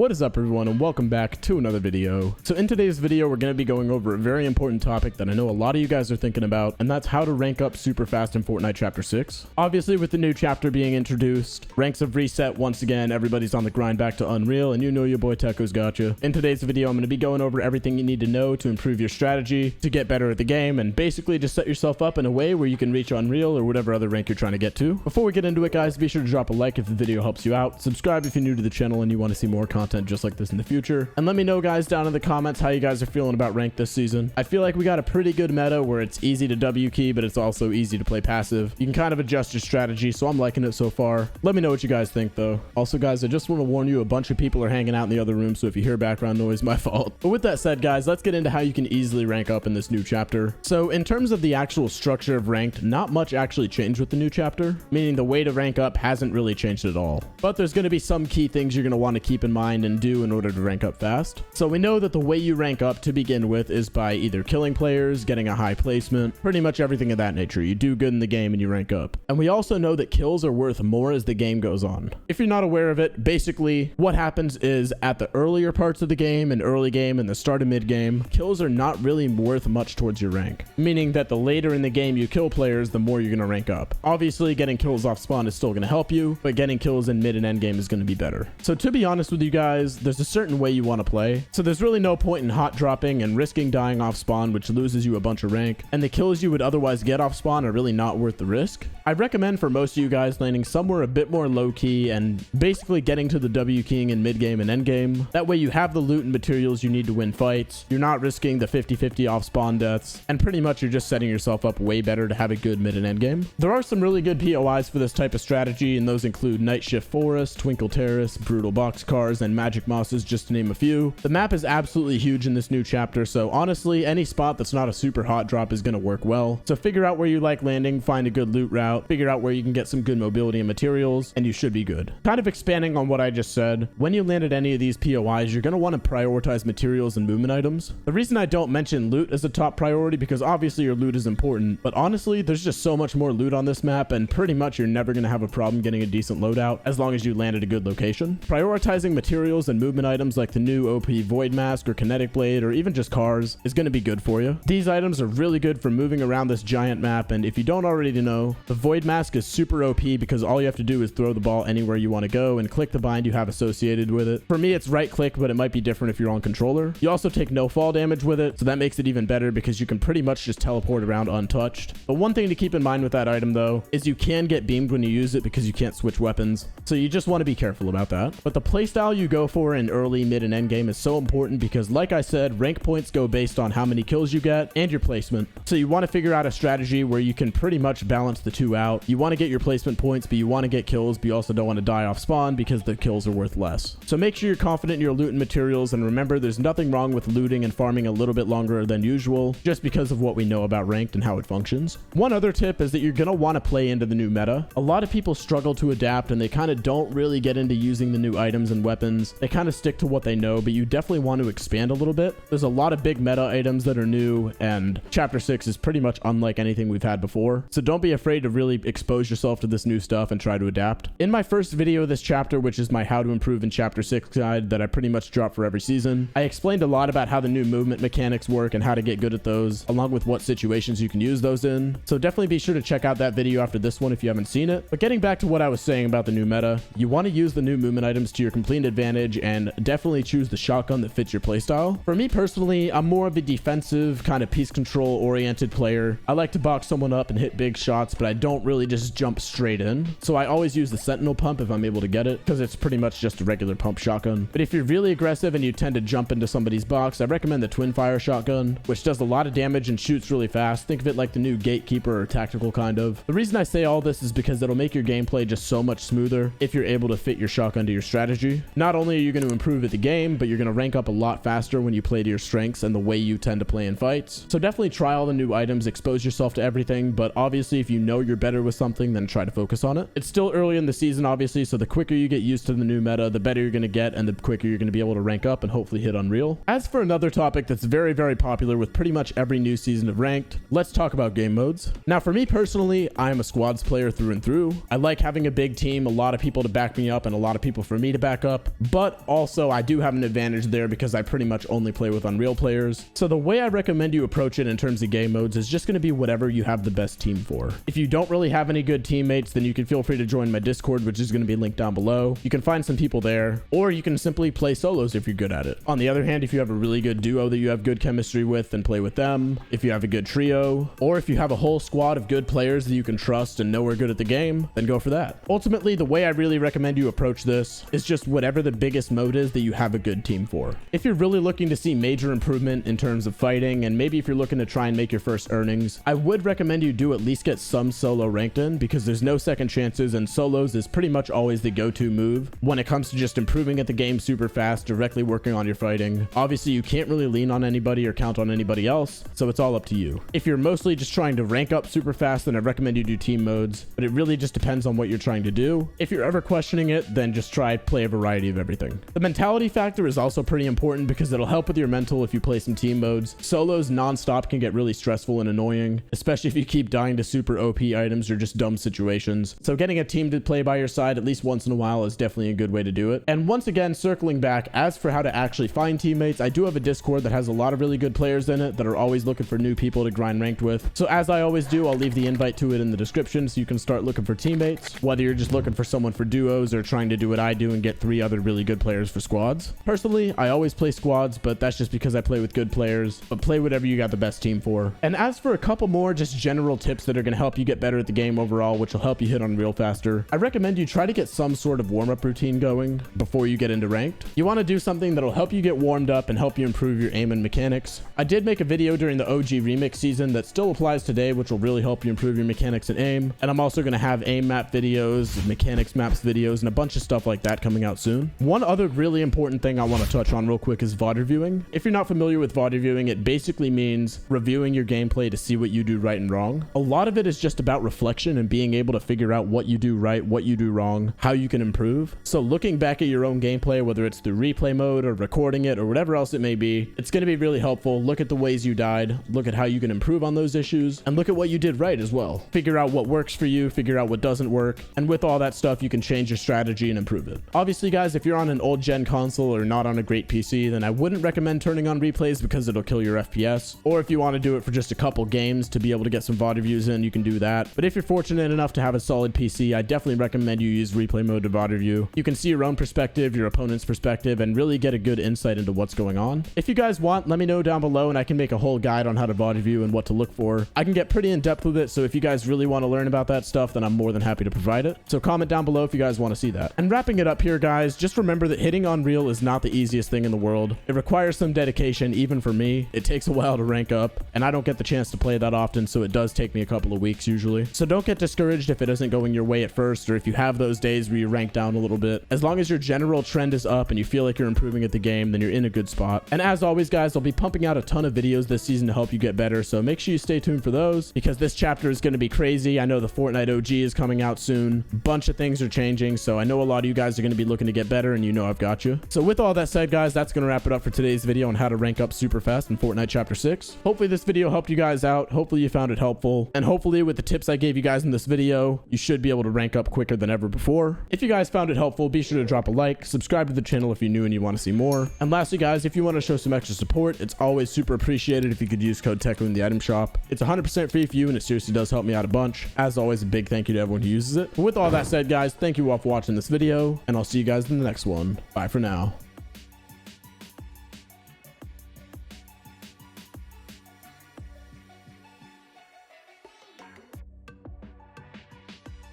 What is up, everyone, and welcome back to another video. So in today's video, we're going to be going over a very important topic that I know a lot of you guys are thinking about, and that's how to rank up super fast in Fortnite Chapter 6. Obviously, with the new chapter being introduced, ranks have reset once again, everybody's on the grind back to Unreal, and you know your boy Teckoh's got you. In today's video, I'm going to be going over everything you need to know to improve your strategy, to get better at the game, and basically just set yourself up in a way where you can reach Unreal or whatever other rank you're trying to get to. Before we get into it, guys, be sure to drop a like if the video helps you out, subscribe if you're new to the channel and you want to see more content just like this in the future, and let me know, guys, down in the comments how you guys are feeling about rank this season. I feel like we got a pretty good meta where it's easy to W key, but it's also easy to play passive. You can kind of adjust your strategy, so I'm liking it so far. Let me know what you guys think, though. Also, guys, I just want to warn you, a bunch of people are hanging out in the other room, so if you hear background noise, my fault. But with that said, guys, let's get into how you can easily rank up in this new chapter. So in terms of the actual structure of ranked, not much actually changed with the new chapter, meaning the way to rank up hasn't really changed at all. But there's going to be some key things you're going to want to keep in mind and do in order to rank up fast. So we know that the way you rank up to begin with is by either killing players, getting a high placement, pretty much everything of that nature. You do good in the game and you rank up. And we also know that kills are worth more as the game goes on. If you're not aware of it, basically what happens is at the earlier parts of the game and early game and the start of mid game, kills are not really worth much towards your rank, meaning that the later in the game you kill players, the more you're going to rank up. Obviously, getting kills off spawn is still going to help you, but getting kills in mid and end game is going to be better. So to be honest with you guys, there's a certain way you want to play. So there's really no point in hot dropping and risking dying off spawn, which loses you a bunch of rank, and the kills you would otherwise get off spawn are really not worth the risk. I recommend for most of you guys landing somewhere a bit more low key and basically getting to the W keying in mid game and end game. That way you have the loot and materials you need to win fights. You're not risking the 50-50 off spawn deaths, and pretty much you're just setting yourself up way better to have a good mid and end game. There are some really good POIs for this type of strategy, and those include Night Shift Forest, Twinkle Terrace, Brutal Boxcars, and Magic Mosses, just to name a few. The map is absolutely huge in this new chapter, so honestly, any spot that's not a super hot drop is going to work well. So figure out where you like landing, find a good loot route, figure out where you can get some good mobility and materials, and you should be good. Kind of expanding on what I just said, when you land at any of these POIs, you're going to want to prioritize materials and movement items. The reason I don't mention loot as a top priority, because obviously your loot is important, but honestly, there's just so much more loot on this map, and pretty much you're never going to have a problem getting a decent loadout as long as you land at a good location. Prioritizing materials and movement items like the new OP Void Mask or Kinetic Blade or even just cars is going to be good for you. These items are really good for moving around this giant map, and if you don't already know, the Void Mask is super OP because all you have to do is throw the ball anywhere you want to go and click the bind you have associated with it. For me, it's right click, but it might be different if you're on controller. You also take no fall damage with it, so that makes it even better because you can pretty much just teleport around untouched. But one thing to keep in mind with that item though is you can get beamed when you use it because you can't switch weapons, so you just want to be careful about that. But the playstyle you go for in early, mid, and end game is so important because, like I said, rank points go based on how many kills you get and your placement. So you want to figure out a strategy where you can pretty much balance the two out. You want to get your placement points, but you want to get kills, but you also don't want to die off spawn because the kills are worth less. So make sure you're confident in your loot and materials, and remember, there's nothing wrong with looting and farming a little bit longer than usual just because of what we know about ranked and how it functions. One other tip is that you're going to want to play into the new meta. A lot of people struggle to adapt and they kind of don't really get into using the new items and weapons. They kind of stick to what they know, but you definitely want to expand a little bit. There's a lot of big meta items that are new, and Chapter 6 is pretty much unlike anything we've had before. So don't be afraid to really expose yourself to this new stuff and try to adapt. In my first video of this chapter, which is my how to improve in Chapter 6 guide that I pretty much drop for every season, I explained a lot about how the new movement mechanics work and how to get good at those, along with what situations you can use those in. So definitely be sure to check out that video after this one if you haven't seen it. But getting back to what I was saying about the new meta, you want to use the new movement items to your complete advantage and definitely choose the shotgun that fits your playstyle. For me personally, I'm more of a defensive, kind of piece control oriented player. I like to box someone up and hit big shots, but I don't really just jump straight in. So I always use the sentinel pump if I'm able to get it, because it's pretty much just a regular pump shotgun. But if you're really aggressive and you tend to jump into somebody's box, I recommend the twin fire shotgun, which does a lot of damage and shoots really fast. Think of it like the new gatekeeper or tactical kind of. The reason I say all this is because it'll make your gameplay just so much smoother if you're able to fit your shotgun to your strategy. Not only are you going to improve at the game, but you're going to rank up a lot faster when you play to your strengths and the way you tend to play in fights. So definitely try all the new items, expose yourself to everything, but obviously if you know you're better with something, then try to focus on it. It's still early in the season, obviously, so the quicker you get used to the new meta, the better you're going to get, and the quicker you're going to be able to rank up and hopefully hit Unreal. As for another topic that's very, very popular with pretty much every new season of Ranked, let's talk about game modes. Now, for me personally, I am a squads player through and through. I like having a big team, a lot of people to back me up, and a lot of people for me to back up, but also I do have an advantage there because I pretty much only play with Unreal players. So the way I recommend you approach it in terms of game modes is just going to be whatever you have the best team for. If you don't really have any good teammates, then you can feel free to join my Discord, which is going to be linked down below. You can find some people there, or you can simply play solos if you're good at it. On the other hand, if you have a really good duo that you have good chemistry with, then play with them. If you have a good trio, or if you have a whole squad of good players that you can trust and know are good at the game, then go for that. Ultimately, the way I really recommend you approach this is just whatever the biggest mode is that you have a good team for. If you're really looking to see major improvement in terms of fighting, and maybe if you're looking to try and make your first earnings, I would recommend you do at least get some solo ranked in, because there's no second chances, and solos is pretty much always the go-to move when it comes to just improving at the game super fast, directly working on your fighting. Obviously, you can't really lean on anybody or count on anybody else, so it's all up to you. If you're mostly just trying to rank up super fast, then I recommend you do team modes, but it really just depends on what you're trying to do. If you're ever questioning it, then just try play a variety of everything. The mentality factor is also pretty important because it'll help with your mental if you play some team modes. Solos non-stop can get really stressful and annoying, especially if you keep dying to super OP items or just dumb situations. So getting a team to play by your side at least once in a while is definitely a good way to do it. And once again, circling back, as for how to actually find teammates, I do have a Discord that has a lot of really good players in it that are always looking for new people to grind ranked with. So as I always do, I'll leave the invite to it in the description so you can start looking for teammates, whether you're just looking for someone for duos or trying to do what I do and get 3 other really good players for squads. Personally, I always play squads, but that's just because I play with good players, but play whatever you got the best team for. And as for a couple more just general tips that are going to help you get better at the game overall, which will help you hit Unreal faster, I recommend you try to get some sort of warm-up routine going before you get into ranked. You want to do something that'll help you get warmed up and help you improve your aim and mechanics. I did make a video during the OG remix season that still applies today, which will really help you improve your mechanics and aim. And I'm also going to have aim map videos, mechanics maps videos, and a bunch of stuff like that coming out soon. One other really important thing I want to touch on real quick is VOD reviewing. If you're not familiar with VOD reviewing, it basically means reviewing your gameplay to see what you do right and wrong. A lot of it is just about reflection and being able to figure out what you do right, what you do wrong, how you can improve. So looking back at your own gameplay, whether it's through replay mode or recording it or whatever else it may be, it's going to be really helpful. Look at the ways you died, look at how you can improve on those issues, and look at what you did right as well. Figure out what works for you, figure out what doesn't work, and with all that stuff, you can change your strategy and improve it. Obviously, guys, if you're on an old gen console or not on a great PC, then I wouldn't recommend turning on replays because it'll kill your FPS. Or if you want to do it for just a couple games to be able to get some VOD reviews in, you can do that. But if you're fortunate enough to have a solid PC, I definitely recommend you use replay mode to VOD review. You can see your own perspective, your opponent's perspective, and really get a good insight into what's going on. If you guys want, let me know down below and I can make a whole guide on how to VOD review and what to look for. I can get pretty in depth with it, so if you guys really want to learn about that stuff, then I'm more than happy to provide it. So comment down below if you guys want to see that. And wrapping it up here, guys, just remember that hitting Unreal is not the easiest thing in the world. It requires some dedication, even for me. It takes a while to rank up, and I don't get the chance to play that often, so it does take me a couple of weeks usually. So don't get discouraged if it isn't going your way at first, or if you have those days where you rank down a little bit. As long as your general trend is up and you feel like you're improving at the game, then you're in a good spot. And as always, guys, I'll be pumping out a ton of videos this season to help you get better, so make sure you stay tuned for those, because this chapter is going to be crazy. I know the Fortnite OG is coming out soon. A bunch of things are changing, so I know a lot of you guys are going to be looking to get better, and you know I've got you. So with all that said, guys, that's going to wrap it up for today's video on how to rank up super fast in Fortnite Chapter 6. Hopefully this video helped you guys out. Hopefully you found it helpful, and hopefully with the tips I gave you guys in this video, you should be able to rank up quicker than ever before. If you guys found it helpful, be sure to drop a like, subscribe to the channel if you're new and you want to see more. And lastly, guys, if you want to show some extra support, it's always super appreciated if you could use code Teckoh in the item shop. It's 100% free for you, and it seriously does help me out a bunch. As always, a big thank you to everyone who uses it. But with all that said, guys, thank you all for watching this video, and I'll see you guys in the next one. Bye for now.